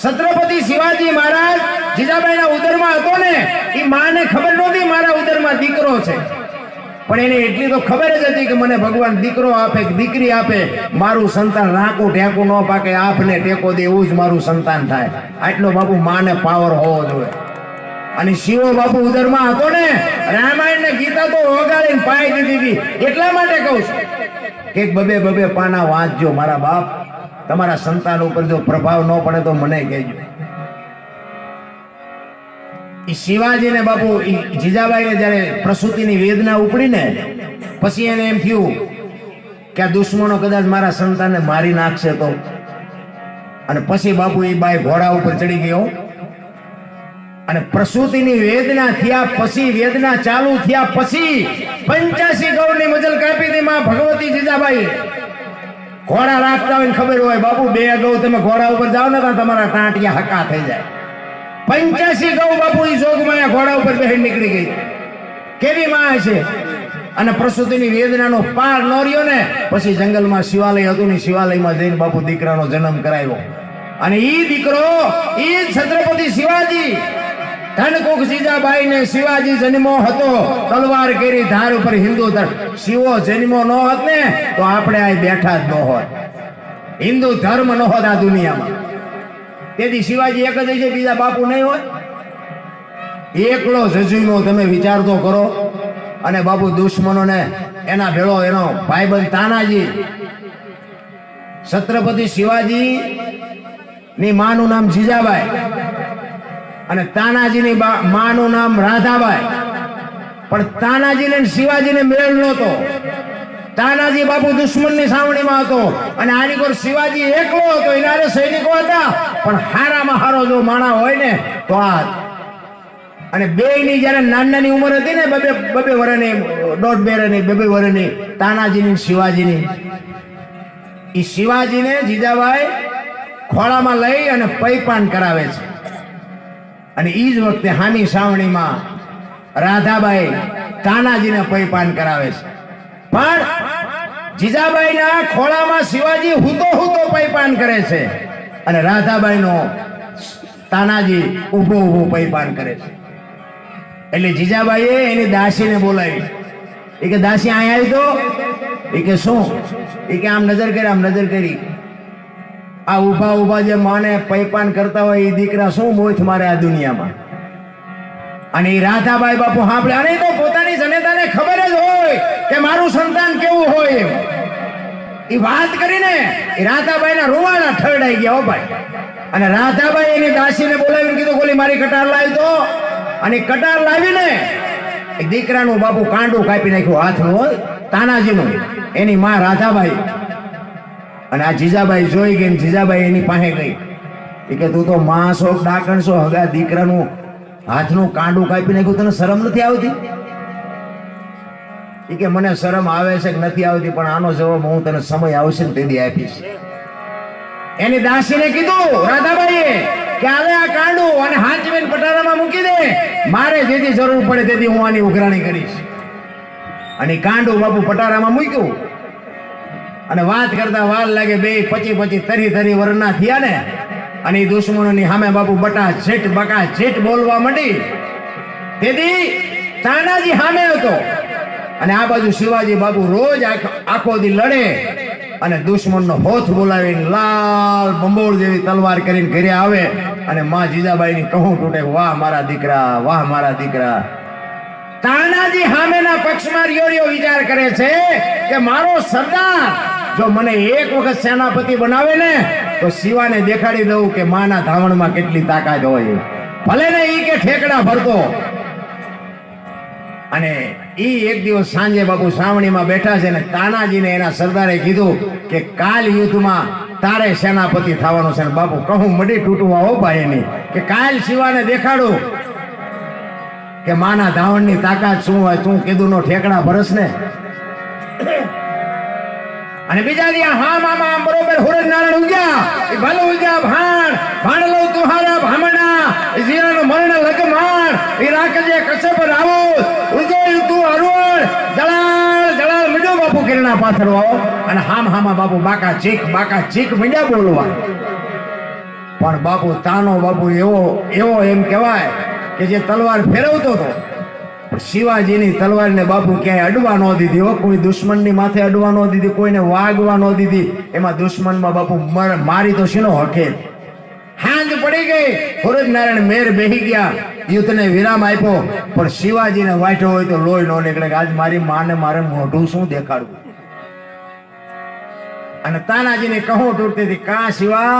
છત્રપતિ શિવાજી મહારાજ જીજાબાઈના ઉદરમાં હતો ને, એ માને ખબર નહોતી મારા ઉદરમાં દીકરો છે, પણ એને એટલી તો ખબર જ હતી કે મને ભગવાન દીકરો આપે કે દીકરી આપે, મારું સંતાન રાકું ઢેકું ન પાકે, આપને ટેકો દે એવું જ મારું સંતાન થાય. આટલો બાપુ માને પાવર હોવો જોઈએ. અને શિવો બાપુ ઉદરમાં હતો ને, રામાયણ ને ગીતા તો ઓગાળીને પાઈ દીધી હતી. એટલા માટે કહું છું કે બબે બબે પાના વાંચજો મારા બાપ. તમારા સંતાન ઉપર જો પ્રભાવ ન પડે તો મને કહેજો. શિવાજીને બાપુ જીજાબાઈને જયારે પ્રસૂતિની વેદના ઉપડી ને, પછી એને એમ થયું કે આ દુશ્મનો કદાચ મારા સંતાનને મારી નાખશે તો. અને પછી બાપુ એ બાઈ ઘોડા ઉપર ચડી ગયો અને પ્રસૂતિની વેદના થયા પછી, વેદના ચાલુ થયા પછી 85 ગૌની મજલ કાપી હતી માં ભગવતી જીજાબાઈ. ઘોડા રાખતા હોય ખબર હોય બાપુ, 2 ગૌ તમે ઘોડા ઉપર જાઓ ને તો તમારા ટાંટિયા હકા થઈ જાય. 85 ગૌ બાપુ ઈ જોગમાં ઘોડા ઉપર બેહી નીકળી ગઈ. કેવી માં છે. અને પ્રસૂતિની વેદનાનો પાર ન રહ્યો ને, પછી જંગલમાં શિવાલય હતું ને, શિવાલયમાં જઈને બાપુ દીકરાનો જન્મ કરાવ્યો. અને ઈ દીકરો ઈ છત્રપતિ શિવાજી ધનકુખ જીજાબાઈ ને શિવાજી જન્મો હતો. તલવાર કેરી ધાર ઉપર હિન્દુ ધર્મ. શિવો જન્મો ન હોત ને તો આપણે આ બેઠા જ ન હોત, હિન્દુ ધર્મ ન હોત આ દુનિયામાં. તેથી શિવાજી એક જ છે, બીજા બાપુ નહીં હોય. એકલો જજુનો તમે વિચાર તો કરો. અને બાપુ દુશ્મનોને એના ભેળો એનો ભાઈબંધ તાનાજી. છત્રપતિ શિવાજી ની માનું નામ જીજાબાઈ અને તાનાજીની માનું નામ રાધાબાઈ. પણ તાનાજીને શિવાજીને મેળ નહોતો. તાનાજી બાપુ દુશ્મનની સાવણીમાં હતો અને આની કોર શિવાજી એકલો હતો. એના સૈનિકો હતા, પણ હારામાં હારો જો માણા હોય ને તો આ. અને બેયની જયારે નાની ઉંમર હતી ને, બબે વર્ષની, 1.5 વર્ષની, 2 વર્ષની, તાનાજીની શિવાજીની, એ શિવાજીને જીજાબાઈ ખોળામાં લઈ અને પૈપાન કરાવે છે. અને ઈ જ વખતે હામી સાવણીમાં રાધાબાઈ તાનાજીને પૈપાન કરાવે છે. પણ જીજાબાઈના ખોળામાં શિવાજી હુતો પૈપાન કરે છે અને રાધાબાઈનો તાનાજી ઊભો પૈપાન કરે છે. એટલે જીજાબાઈએ એની દાસીને બોલાવી. એ કે દાસી અહીંયા આવી તો. એ કે શું? એ કે આમ નજર કરી, આમ નજર કરી. આ ઉભા જે માને પૈપાન કરતા હોય એ દીકરા શું મોથ મારે આ દુનિયામાં. અને એ રાધાબાઈ બાપુ સાંભળે. અને તો પોતાની જનેતાને ખબર જ હોય કે મારું સંતાન કેવું હોય. એ વાત કરીને એ રાધાબાઈના રૂવાડા ઠરડાઈ ગયા. હો ભાઈ. અને રાધાબાઈ એની દાસીને બોલાવીને કીધું, ગોલી મારી કટાર લાવી તો. અને કટાર લાવીને એ દીકરાનું બાપુ કાંડું કાપી નાખ્યું હાથનું, હોય તાનાજીનું. એની માં રાધાબાઈ. અને આ જીજાબાઈ જોઈ ગઈ. જીજાબાઈ એની પાસે ગઈ. એ કે તું તો માં છો, ડાકણ છો, હગા દીકરાનું હાથનું કાંડું કાપી નાખ્યું, તને શરમ નથી આવતી? એ કે મને શરમ આવે છે કે નથી આવતી, પણ આનો જવાબ હું તને સમય આવશે ને તેથી આપીશ. એની દાસીને કીધું રાધાબાઈએ કે આલે આ કાંડું અને હાંચવીને પટારામાં મૂકી દે. મારે જેથી જરૂર પડે તેથી હું આની ઉઘરાણી કરીશ. અને કાંડું બાપુ પટારામાં મૂક્યું. અને વાત કરતા વાર લાગે. 25 30 વર્ષના થયા ને, અને એ દુશ્મનોની સામે બાપુ બકા છેટ બોલવા માંડી. તેથી તાનાજી સામે હતો અને આ બાજુ શિવાજી બાપુ રોજ આખો દી લડે અને દુશ્મનનો હોથ બોલાવીને લાલ બંબોળ જેવી તલવાર કરીને ઘરે આવે. અને માં જીજાબાઈની કહું તૂટે, વાહ મારા દીકરા, વાહ મારા દીકરા. તાનાજી સામેના પક્ષમાં રિયો વિચાર કરે છે કે મારો સરદાર જો મને એક વખત સેનાપતિ બનાવે ને તો શિવાને દેખાડી દઉં કે માના ધાવણમાં કેટલી તાકાત હોય. ભલે ને ઈ કે ઠેકડા ભરતો. અને ઈ એક દિવસ સાંજે બાપુ સાવણીમાં બેઠા છે ને તાનાજીને એના સરદારે કીધું કે કાલ યુદ્ધમાં તારે સેનાપતિ થવાનું છે. બાપુ કહું મડી તૂટવા હો ભાઈ એની કે કાલ શિવાને દેખાડું કે માના ધાવણની તાકાત શું હોય. તું કીધું નો ઠેકડા ભરસ ને. અને બીજા દિયા હા મામા આમ બરોબર હુરજ નારાયણ ઉગ્યા. એ ભલે ઉગ્યા ભાણ લઉં તુહારા ભામણા. એ જીરાનું મરણ લગમાણ. એ રાખજે કશ્યપ રાવો. ઉજય તું અરુણ જળાળ મીડો બાપુ કિરણા પાથરો. અને હામા બાપુ બાકા ચીક મીડા બોલવા. પણ બાપુ તાનો બાપુ એવો એમ કહેવાય કે જે તલવાર ફેરવતો હતો, પણ શિવાજીની તલવારને બાપુ ક્યાંય અડવા ન દીધી હો. કોઈ દુશ્મનની માથે અડવા ન દીધી, કોઈને વાગવા ન દીધી. એમાં દુશ્મનમાં બાપુ મારી તો શીનો હકે. હાંજ પડી ગઈ, સૂરજ નારાયણ મેર બેહી ગયા, યુદ્ધને વિરામ આપ્યો. પણ શિવાજીને વાંઠો હોય તો લોહી ન નીકળે કે આજ મારી માને મારે મોઢું શું દેખાડવું. અને તાનાજીને કહું તૂટતી હતી, કા શિવા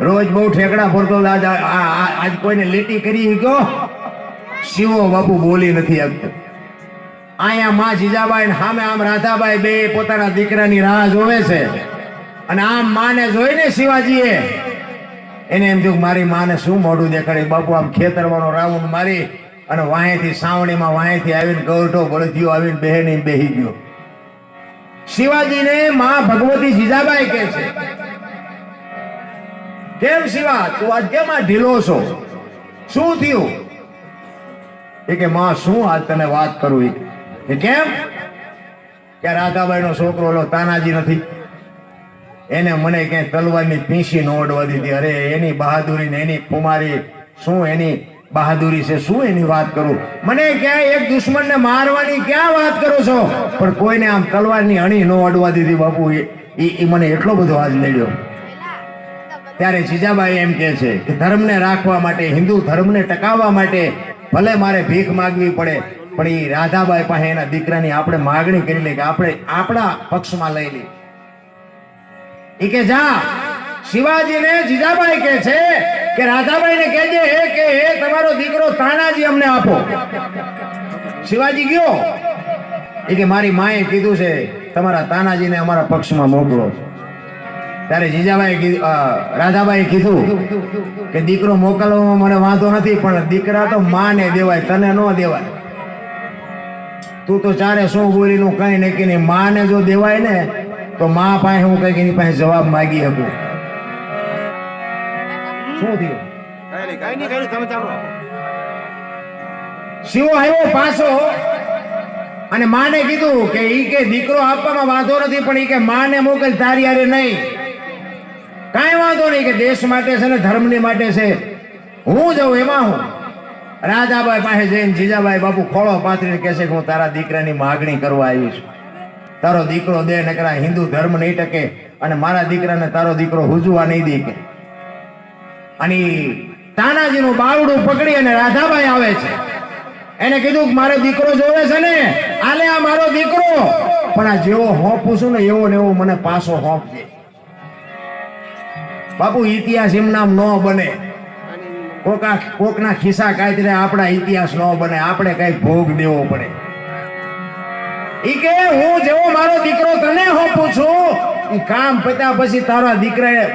રોજ બહુ ઠેકડા ફરતો, આજ કોઈને લીટી કરી ગયો. શિવો બાપુ બોલી નથી શકતો. અહીંયા માં જીજાબાઈ સામે આમ રાધાબાઈ બે પોતાના દીકરાની રાહ જોવે છે. અને આમ માને જોઈને શિવાજીએ એને એમ થયું મારી માને શું મોઢું દેખાડે. બાપુ આમ ખેતરવાનો રાઉન્ડ મારી અને વાંહેથી સાવણીમાં વાંહેથી આવીને ગૌઠો બળદિયો આવીને બહેની બેહી ગયો. શિવાજીને માં ભગવતી જીજાબાઈ કહે છે, કેમ શિવા તું આજ કેમ આ ઢીલો છો, શું થયું? એ કે માં શું આજ તને વાત કરું. એ કેમ કે રાધાબાઈ નો છોકરો ઓલો તાનાજી નથી, એને મને ક્યાંય તલવારની પીંછી ન ઓડવા દીધી. અરે એની બહાદુરી ને એની કુમારી શું એની બહાદુરી છે, શું એની વાત કરું. મને ક્યાંય એક દુશ્મનને મારવાની ક્યાં વાત કરો છો, પણ કોઈને આમ તલવારની અણી ન ઓડવા દીધી. બાપુ એ મને એટલો બધો આજ લડ્યો. ત્યારે જીજાબાઈ એમ કહે છે કે ધર્મને રાખવા માટે, હિન્દુ ધર્મને ટકાવવા માટે ભલે મારે ભીખ માગવી પડે, પણ એ રાધાબાઈ પાસે એના દીકરાની આપણે માગણી કરી લે કે આપણે આપણા પક્ષમાં લઈ લઈએ. એ કે જા શિવાજીને જીજાબાઈ કહે છે કે રાધાબાઈને કહેજે કે એ તમારો દીકરો તાનાજી અમને આપો. શિવાજી ગયો. એ કે મારી માએ કીધું છે તમારા તાનાજીને અમારા પક્ષમાં મોકલો. ત્યારે જીજાબાઈ રાધાબાઈ કીધું કે દીકરો મોકલવામાં મને વાંધો નથી, પણ દીકરા તો માને દેવાય, તને ન દેવાય. તું તો ચારે શું બોલીનું કઈ નક્કી નહીં. માને જો દેવાય ને તો માં પાસે હું કઈક એની પાસે જવાબ માગી શકું. શું થયું? શિવો આવ્યો પાછો અને માને કીધું કે ઈ કે દીકરો આપવામાં વાંધો નથી, પણ ઈ કે માને મોકલ, તારી હારે નહીં. કાંઈ વાંધો નહીં કે દેશ માટે છે ને ધર્મની માટે છે, હું જાઉં એમાં હું. રાધાબાઈ પાસે જઈને જીજાબાઈ બાપુ ખોળો પાથરીને કહે છે કે હું તારા દીકરાની માગણી કરવા આવી છું. તારો દીકરો દે, નકરા હિન્દુ ધર્મ નહીં ટકે અને મારા દીકરાને તારો દીકરો હુજવા નહીં દે. કે અને તાનાજીનું બાવડું પકડી અને રાધાબાઈ આવે છે. એને કીધું કે મારો દીકરો જોવે છે ને, આલે આ મારો દીકરો, પણ આ જેવો હોંપું છું ને એવો ને એવો મને પાછો હોંપજે. બાપુ ઇતિહાસ એમ નામ ન બને. કોકના ખિસ્સા કાતરે આપણા ઇતિહાસ ન બને. આપણે કઈ ભોગ દેવો પડે. ઈ કે હું જેવો મારો દીકરો તને હોપું છું, ઈ કામ પત્યા પછી તારા દીકરા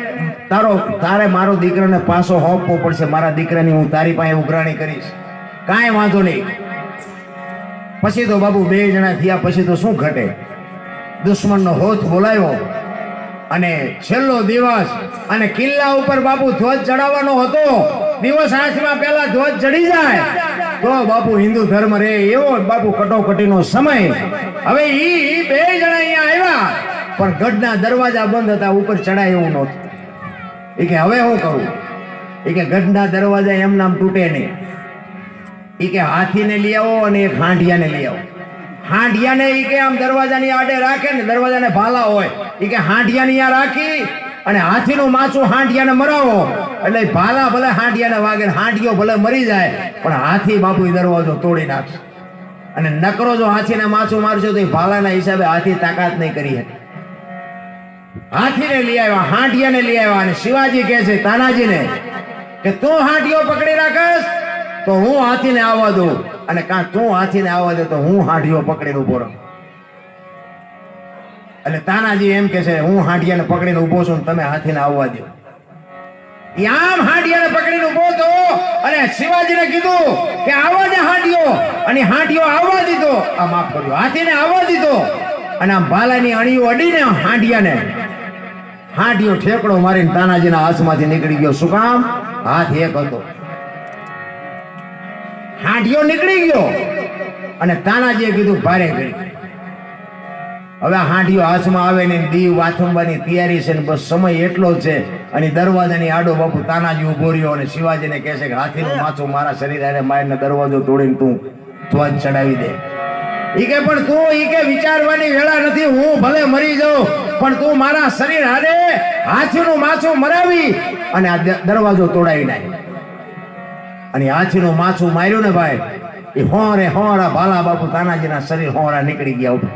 તારે મારો દીકરાને પાછો હોપવો પડશે. મારા દીકરાની હું તારી પાસે ઉઘરાણી કરીશ. કાંઈ વાંધો નહીં. પછી તો બાપુ બે જણા થયા પછી તો શું ઘટે. દુશ્મનનો હોથ બોલાવ્યો અને છેલ્લો દિવસ અને કિલ્લા ઉપર બાપુ ધ્વજ ચડાવવાનો હતો. દિવસ હાથમાં પેલા ધ્વજ ચડી જાય તો બાપુ હિન્દુ ધર્મ રે એવો બાપુ કટોકટીનો સમય. હવે ઈ બે જણા અહીંયા આવ્યા પણ ગઢના દરવાજા બંધ હતા, ઉપર ચડાય એવું નહોતું. એ કે હવે શું કરું? એ કે ગઢના દરવાજા એમ નામ તૂટે નહીં. એ કે હાથીને લઈ આવો અને એક હાંડિયાને લઈ આવો. હાંડિયાને ઈ કે આમ દરવાજાની આડે રાખે ને, દરવાજાને ભાલા હોય, ઈ કે હાંડિયાને અહીંયા રાખી અને હાથીનું માથું હાંડિયાને મરાવો એટલે ભાલા ભલે હાંડિયાને વાગે, હાંડિયો ભલે મરી જાય, પણ હાથી બાપુ દરવાજો તોડી નાખશે. અને નકરો જો હાથીને માથું મારશો તો એ ભાલાના હિસાબે હાથી તાકાત નહીં કરી શકે. હાથીને લઈ આવ્યા, હાંડિયાને લઈ આવ્યા અને શિવાજી કહે છે તાનાજીને કે તું હાંડિયો પકડી રાખસ તો હું હાથીને આવવા દઉં, અને કાં તું હાથીને આવવા દે તો હું હાંડિયો પકડીને ઉભો રહું. એટલે તાનાજી એમ કે છે હું હાંડિયાને પકડીને ઉભો છું, તમે હાથીને આવવા દો. આમ હાંડિયાને પકડીને ઉભો તો અને શિવાજીને કીધું કે આવવા દે હાંડિયો, અને હાંડિયો આવવા દીધો. આ માફ કર્યો, હાથીને આવવા દીધો અને આમ ભાલાની અણીઓ અડીને હાંડિયો ઠેકડો મારીને તાનાજીના હાથમાંથી નીકળી ગયો. શું કામ? હાથ એક હતો. હાંડિયો નીકળી ગયો અને તાનાજીએ કીધું ભારે કરી. હવે હાંડીઓ હાથમાં આવે ને દીવ વાથંબાની તૈયારી છે ને બસ સમય એટલો જ છે. અને દરવાજાની આડો બાપુ તાનાજી ઉભો રહ્યો અને શિવાજીને કહે છે કે હાથીનું માથું મારા શરીર આરે મારને દરવાજો તોડીને તું ધ્વજ ચડાવી દે. ઈ કે પણ તું ઈ કે વિચારવાની વેળા નથી. હું ભલે મરી જાઉં પણ તું મારા શરીર હારે હાથીનું માથું મરાવી અને આ દરવાજો તોડાવી નાખ. અને હાથીનું માથું માર્યું ને ભાઈ, એ હોરે હોરા ભાલા બાપુ તાનાજીના શરીર હોરા નીકળી ગયા.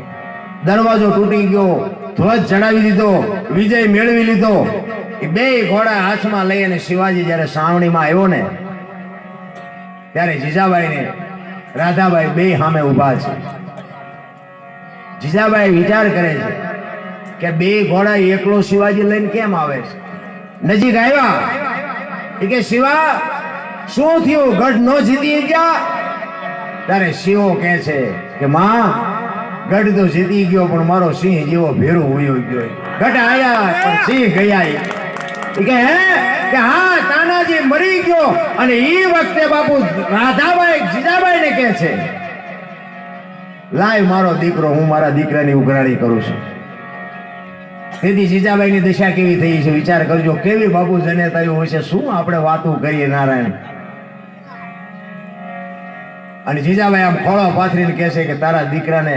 દરવાજો તૂટી ગયો, ધ્વજ ચડાવી દીધો, વિજય મેળવી લીધો. એ બે ઘોડા હાથમાં લઈ અને શિવાજી જયારે સાવણીમાં આવ્યો ને ત્યારે જીજાબાઈ ને રાધાબાઈ બે સામે ઉભા છે. જીજાબાઈ વિચાર કરે છે કે બે ઘોડા એકલો શિવાજી લઈને કેમ આવે છે. નજીક આવ્યા એ કે શિવા શું થયું, ગઢ નો જીતી ગયા? ત્યારે શિવો કહે છે કે માં ગઢ તો જીતી ગયો પણ મારો સિંહ જેવો ભેરો હોયો ગયો. ગઢ આયા પણ સિંહ ગયા. કે હે કે હા તાનાજી મરી ગયો. અને એ વખતે બાપુ રાધાબાઈ જીજાબાઈ ને કહે છે લાય મારો દીકરો, હું મારા દીકરાની ઉઘરાણી કરું છું. તેથી જીજાબાઈ ની દશા કેવી થઈ છે વિચાર કરજો. કેવી બાપુ જનેતાઓ હોય છે, શું આપણે વાતો કરીએ નારાયણ. અને જીજાબાઈ આમ ખોળો પાથરીને કહે છે કે તારા દીકરાને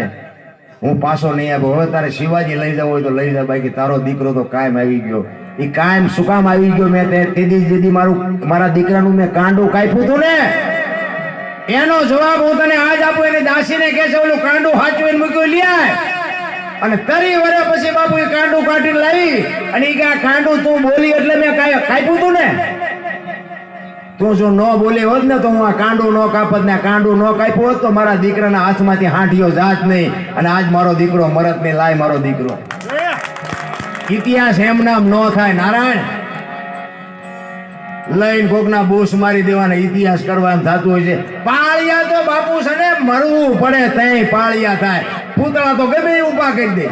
હું પાછો નહીં આવ્યો. હવે તારે શિવાજી લઈ જવો હોય તો લઈ જા બાકી તારો દીકરો તો કાયમ આવી ગયો. એ કાયમ શું કામ આવી ગયો? મેં તેથી મારા દીકરાનું મેં કાંડું કાપ્યું હતું ને એનો જવાબ હું તને આજ આપું. એને દાસીને કહે છે ઓલું કાંડું હાચવીને મૂક્યું લ્યાય. અને 30 વર્ષ પછી બાપુ એ કાંડું કાઢીને લાવી અને એ કે આ કાંડું તું બોલી એટલે મેં કાપ્યું હતું ને. તું જો ન બોલી હોત ને તો હું આ કાંડું ન કાપત ને કાંડું ન કાપ્યું હોત તો મારા દીકરાના હાથમાંથી હાંઠીઓ જાત નહીં અને આજ મારો દીકરો મરત નહીં. લાય મારો દીકરો. ઇતિહાસ એમ નામ ન થાય નારાયણ. લઈને કોકના બૂસ મારી દેવાના ઇતિહાસ કરવાનું થતું હોય છે. પાળિયા તો બાપુ છે ને મરવું પડે તઈ પાળિયા થાય. પૂતળા તો ગમે એ ઉભા કરી દે.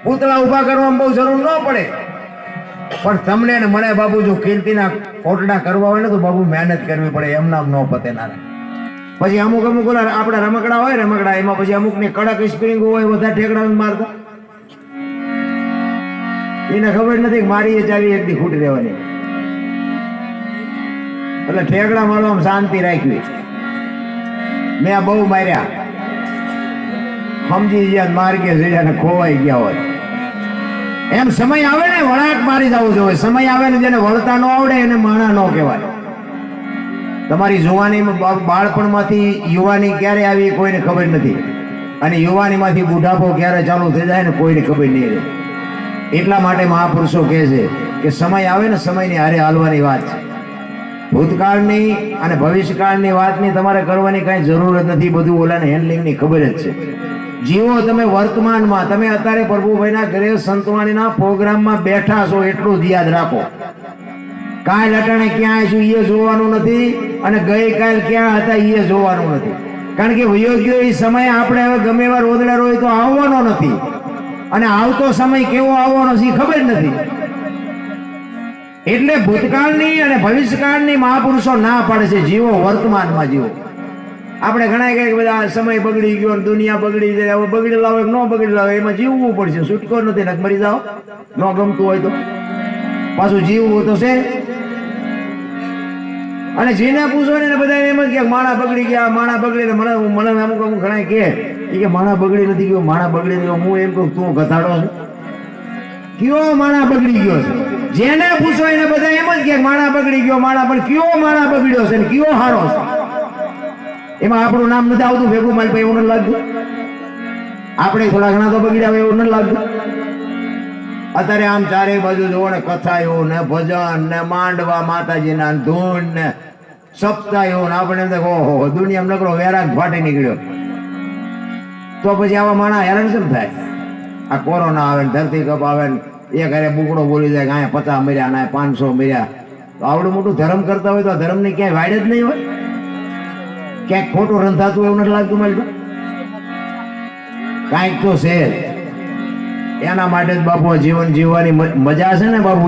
પૂતળા ઉભા કરવામાં બહુ જરૂર ન પડે. પણ તમને ને મને બાપુ જો કીર્તિના કોટડા કરવા હોય ને તો બાપુ મહેનત કરવી પડે. એમ નામ ન પતે નારાયણ. પછી અમુક આપણા રમકડા હોય રમકડા એમાં પછી અમુક ની કડક સ્પ્રિંગ હોય બધા ઠેકડા મારતા. એને ખબર નથી કે મારી એ ચાવી એક દી ખૂટી રહેવાની. એટલે ઠેકડા મારવામાં શાંતિ રાખવી. મેં આ બહુ માર્યા સમજી ગયા માર્ગે જઈને ખોવાઈ ગયા હોય. એમ સમય આવે ને વળાંક મારી જવું જોઈએ. સમય આવે ને જેને વળતા ન આવડે એને માણા ન કહેવાય. તમારી જુવાનીમાં બાળપણમાંથી યુવાની ક્યારે આવી કોઈને ખબર નથી અને યુવાનીમાંથી બુઢાપો ક્યારે ચાલુ થઈ જાય ને કોઈને ખબર નહીં રહે. એટલા માટે મહાપુરુષો કહે છે કે સમય આવે ને સમયની હારે હાલવાની વાત છે. ભૂતકાળની અને ભવિષ્યકાળની વાતની તમારે કરવાની કાંઈ જરૂર જ નથી. બધું ઓલાને હેન્ડલિંગની ખબર જ છે. જીવો તમે વર્તમાનમાં. તમે અત્યારે પ્રભુભાઈના ઘરે સંતવાણીના પ્રોગ્રામમાં બેઠા છો એટલું જ યાદ રાખો. કાલ અટાણે ક્યાં છું એ જોવાનું નથી અને ગઈકાલ ક્યાં હતા એ જોવાનું નથી. કારણ કે વયોગ્ય એ સમય આપણે હવે ગમે એવા રોદડા હોય તો આવવાનો નથી અને આવતો સમય કેવો આવવાનો છે ખબર નથી. એટલે ભૂતકાળની અને ભવિષ્યકાળની મહાપુરુષો ના પાડે છે જીવો વર્તમાનમાં જીવો. આપણે ઘણા કહે કે બધા સમય બગડી ગયો દુનિયા બગડી જાય. હવે બગડી લાવો ન બગડી લાવો એમાં જીવવું પડશે. છૂટકો નથી ને મરી જાઓ ન ગમતું હોય તો પાછું જીવવું તો છે. અને જેને પૂછો ને બધા એમ જ કે માણા બગડી ગયા માણા બગડી. મને અમુક ઘણા કે માણા બગડી નથી ગયો માણા બગડી ગયો. હું એમ કહું તું ઘટાડો છે. કયો માણા બગડી ગયો છે? જેને પૂછો એને બધા એમ જ કે માણા બગડી ગયો માણા. પણ કયો માણા બગડ્યો છે ને કયો હારો છે? એમાં આપણું નામ નથી આવતું ભેગું. મારી પાસે એવું નથી લાગતું. આપણે થોડા ઘણા તો બગડ્યા હોય એવું નથી લાગતું. અત્યારે આમ ચારે બાજુ જોવો ને કથાઓ ને ભજન ને માંડવા માતાજીના ધૂન ને સપ્તાહો ને આપણે એમ ઓહો દુનિયા નકરો વેરાગ ફાટી નીકળ્યો. તો પછી આવા માણા હેરાન કેમ થાય? આ કોરોના આવે ને ધરતી કપ આવે ને એક હારે બુકડો બોલી જાય કે અહીંયા 50 મર્યા ને 500 મર્યા. તો આવડું મોટું ધર્મ કરતા હોય તો આ ધર્મની ક્યાંય વાડ જ નહીં હોય. ક્યાંક ખોટું રંધાતું એવું નથી લાગતું મારી કાંઈક તો છે. એના માટે જ બાપુ જીવન જીવવાની મજા છે ને બાપુ.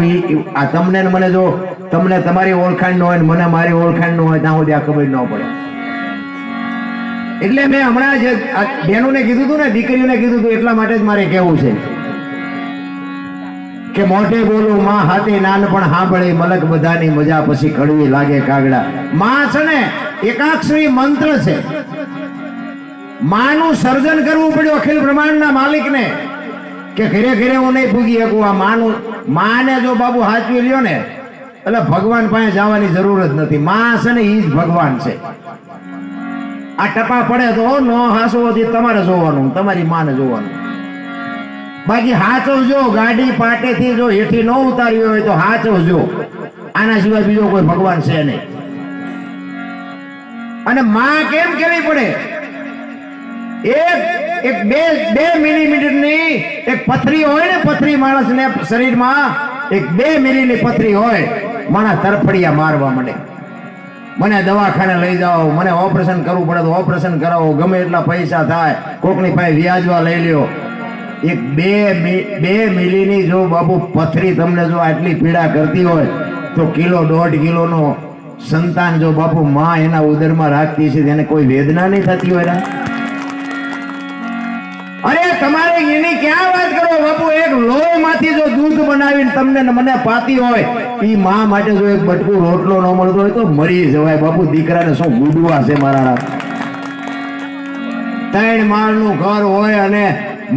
આ તમને ને મને જો તમને તમારી ઓળખાણ ન હોય ને મને મારી ઓળખાણ ન હોય ત્યાં સુધી આ ખબર ન પડે. એટલે મેં હમણાં જે બહેનોને કીધું હતું ને, દીકરીઓને કીધું હતું, એટલા માટે જ મારે કહેવું છે કે મોઢે બોલું માં હાથે નાનપણ સાંભળે મલક બધાની મજા પછી કડવી લાગે કાગડા. માં છે ને એકાક્ષરી મંત્ર છે. માનું સર્જન કરવું પડ્યું અખિલ બ્રહ્માંડના માલિકને કે ઘરે ઘરે હું નહીં ભૂગી શકું. આ માનું માને જો બાબુ હાચવી લ્યો ને એટલે ભગવાન પાસે જવાની જરૂર જ નથી. માં છે ને ઈ જ ભગવાન છે. આ ટપા પડે તો નો હાસોથી તમારે જોવાનું, તમારી માને જોવાનું. બાકી હાચવજો. ગાડી પાટેથી જો હેઠી ન ઉતારી હોય તો હાચવજો. આના સિવાય બીજો કોઈ ભગવાન છે નહીં. અને માં કેમ કેવી પડે? એક બે મિલીમીટરની એક પથરી હોય ને, પથરી માણસને શરીરમાં એક 2 મિલીની પથરી હોય, માણસ તરફડિયા મારવા માંડે. મને દવાખાને લઈ જાઓ, મને ઓપરેશન કરવું પડે તો ઓપરેશન કરાવો, ગમે એટલા પૈસા થાય, કોકની પાસે વ્યાજવા લઈ લ્યો. એક 2 મિલીની જો બાબુ પથરી તમને જો આટલી પીડા કરતી હોય તો 1.5 કિલોનો સંતાન જો બાપુ માં એના ઉદરમાં રાખતી છે તેને કોઈ વેદના નહીં થતી હોય? અરે તમારે એની ક્યાં વાત કરો બાપુ? એક લોહીમાંથી જો દૂધ બનાવીને તમને મને પાતી હોય, ઈ માં માટે જો એક બટકું રોટલો ન મળતો હોય તો મરી જવાય બાપુ. દીકરાને શું ગુડવા છે મારા? 3 માળનું ઘર હોય અને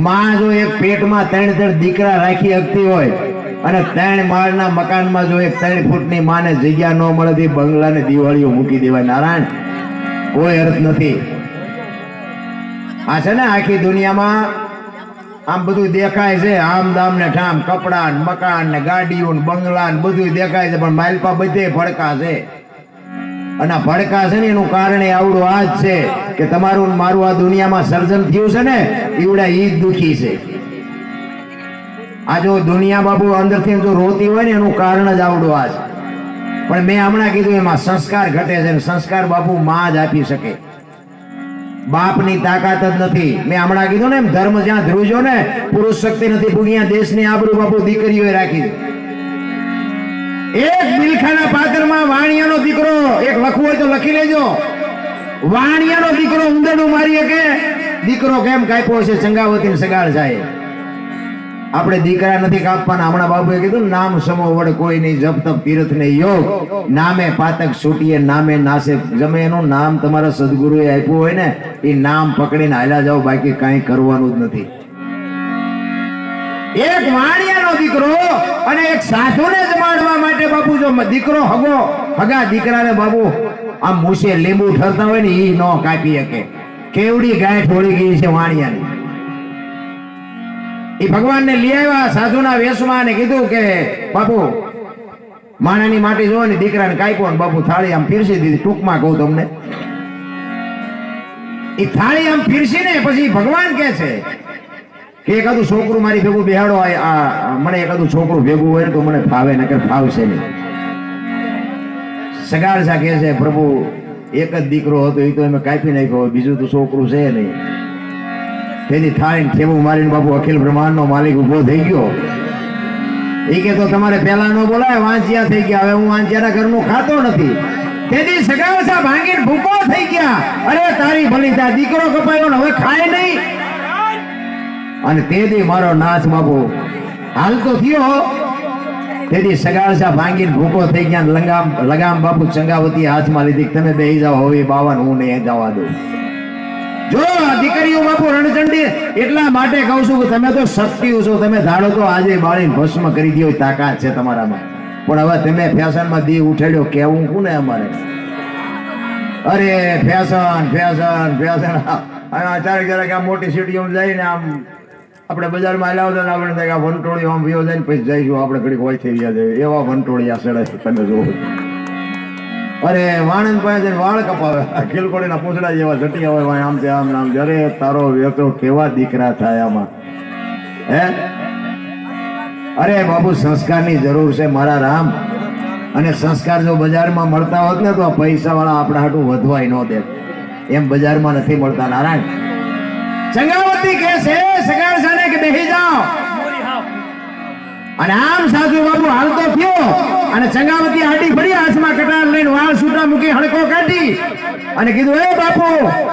માં જો એક પેટમાં 3 દીકરા રાખી શકતી હોય અને 3 માળના મકાનમાં જો એક 3 ફૂટની માને જગ્યા ન મળે તો બંગલાને દિવાળીઓ મૂકી દેવાય. નારાયણ, કોઈ અર્થ નથી. આ છે ને આખી દુનિયામાં આમ બધું દેખાય છે, આમ દામ ને ઠામ, કપડા ને મકાન ને ગાડીઓ ને બંગલા ને બધું દેખાય છે, પણ માલપા બધે ભડકા છે. અને ભડકા છે ને એનું કારણ આવડું આ જ છે કે તમારું મારું આ દુનિયામાં સર્જન થયું છે ને, ઈવડા ઈ જ દુખી છે. આ જો દુનિયા બાબુ અંદરથી જો રોતી હોય ને એનું કારણ જ આવડું આ છે. પણ મેં હમણાં કીધું એમાં સંસ્કાર ઘટે છે. સંસ્કાર બાપુ માં જ આપી શકે, બાપની તાકાત જ નથી. મેં હમણાં કીધું ને એમ ધર્મ જ્યાં ધ્રુજો ને પુરુષ શક્તિ નથી પૂરી, દેશની આબરૂ બાપુ દીકરીઓએ રાખી. એક બિલખાના પાત્રમાં વાણિયાનો દીકરો, એક લખવું હોય તો લખી લેજો, વાણિયાનો દીકરો ઉંદરડું મારી શકે? દીકરો કેમ કાપ્યો છે? ચંગાવતી સગાળ જાય. આપણે દીકરા નથી કાપવાના. હમણાં બાબુએ કીધું નામ સમો વડ કોઈ નહીં, જપ તપ તીર્થ ને યોગ, નામે પાતક છૂટીએ નામે નાશે. ગમે એનું નામ તમારા સદગુરુએ આપ્યું હોય ને, એ નામ પકડીને હાલ્યા જાઓ, બાકી કાંઈ કરવાનું જ નથી. એક વાણિયાનો દીકરો અને એક સાધુને જમાડવા માટે બાપુ જો દીકરો હગા દીકરાને બાપુ આમ મૂસે લીંબુ ઠરતા હોય ને, ઈ ન કાપી શકે. કેવડી ગાંઠ વળી ગઈ છે વાણિયાની. એ ભગવાનને લઈ આવ્યા સાધુના વેશમાં ને કીધું કે બાપુ માણાની માટી જો ને, દીકરાને કાપ્યો ને બાપુ થાળી આમ પીરસી દીધી. ટૂંકમાં કહું તમને, એ થાળી આમ પીરસી ને પછી ભગવાન કે છે કે એકાદું છોકરું મારી ભેગું બેહાડો, મને એકાદું છોકરું ભેગું હોય તો મને ફાવે, નકર ફાવશે નહીં. સગાળસા કે છે પ્રભુ એક જ દીકરો હતો, એ તો એમ કાપી નાખ્યો, બીજું તો છોકરું છે નહીં. તેની થાળીને ઠેવું મારીને બાપુ અખિલ બ્રહ્માંડનો માલિક ઉભો થઈ ગયો. એ કે તો તમારે પેલા નો બોલાય, વાંચિયા થઈ ગયા, હવે હું વાંચિયાના ઘરનું ખાતો નથી. તેથી સગાવસા ભાંગીને ભૂકો થઈ ગયા. અરે તારી ભલી તા દીકરો કપાયો ને હવે ખાય નહીં. અને તેથી મારો નાથ બાપુ હાલ તો થયો. તેથી સગાવસા ભાંગીને ભૂકો થઈ ગયા. લગામ બાપુ ચંગાવતી હાથમાં લીધી. તમે બેહી જાઓ, હવે બાવન હું નહીં જવા દઉં. જો દીકરીઓ બાપુ રણચંડી, એટલા માટે કહું છું કે તમે તો શક્તિઓ છો. તમે ધાડો તો આજે બાળીને ભસ્મ કરી દો, તાકાત છે તમારામાં. પણ હવે તમે ફેશનમાં દી ઉઠાડ્યો, કેવું શું ને અમારે? અરે ફેશન ફેશન ફેશન. ચારે જરાક આમ મોટી સિટીઓમાં જઈને આમ આપણે બજારમાં આવેલા હતા ને આપણે થાય કે વંટોળી આમ વિયો જાય ને પછી જઈશું આપણે ઘડીક હોય થઈ ગયા છે. એવા વંટોળિયા સડે તમે જોવો. અરે વાણંદ પાસે વાળ કપાવે, ખીલકોડીના પૂંછડા જેવા જટિયા હોય, આમ આમ નામ. અરે તારો વેતો કેવા દીકરા થાય આમાં, હે? અરે બાબુ સંસ્કારની જરૂર છે મારા રામ. અને સંસ્કાર જો બજારમાં મળતા હોત ને તો પૈસા વાળા આપણા હાટું વધવાય ન દે. એમ બજારમાં નથી મળતા. નારાયણ ચંગાવતી કે છે સગાળસાને કે બેહી જાઓ. અને આમ સાધુ બાબુ હાલતો થયો અને ચંગાવતી હાડી ફરી હાથમાં કટાર લઈને વાળ છૂટા મૂકી હડકો કાઢી અને કીધું એ બાપુ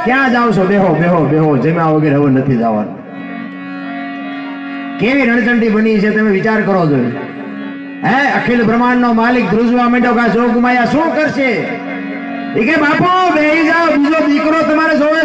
ક્યાં જાવ છો? બેહો બેહો બેહો, જમ્યા વગર હવે નથી જવાનું. કેવી રણચંડી બની છે તમે વિચાર કરો છો. હે અખિલ બ્રહ્માંડ નો માલિક ધ્રુજવા માંડ્યો કે જોગમાયા શું કરશે? એ કે બાપુ બેહી જાઓ, બીજો દીકરો તમારે જોવે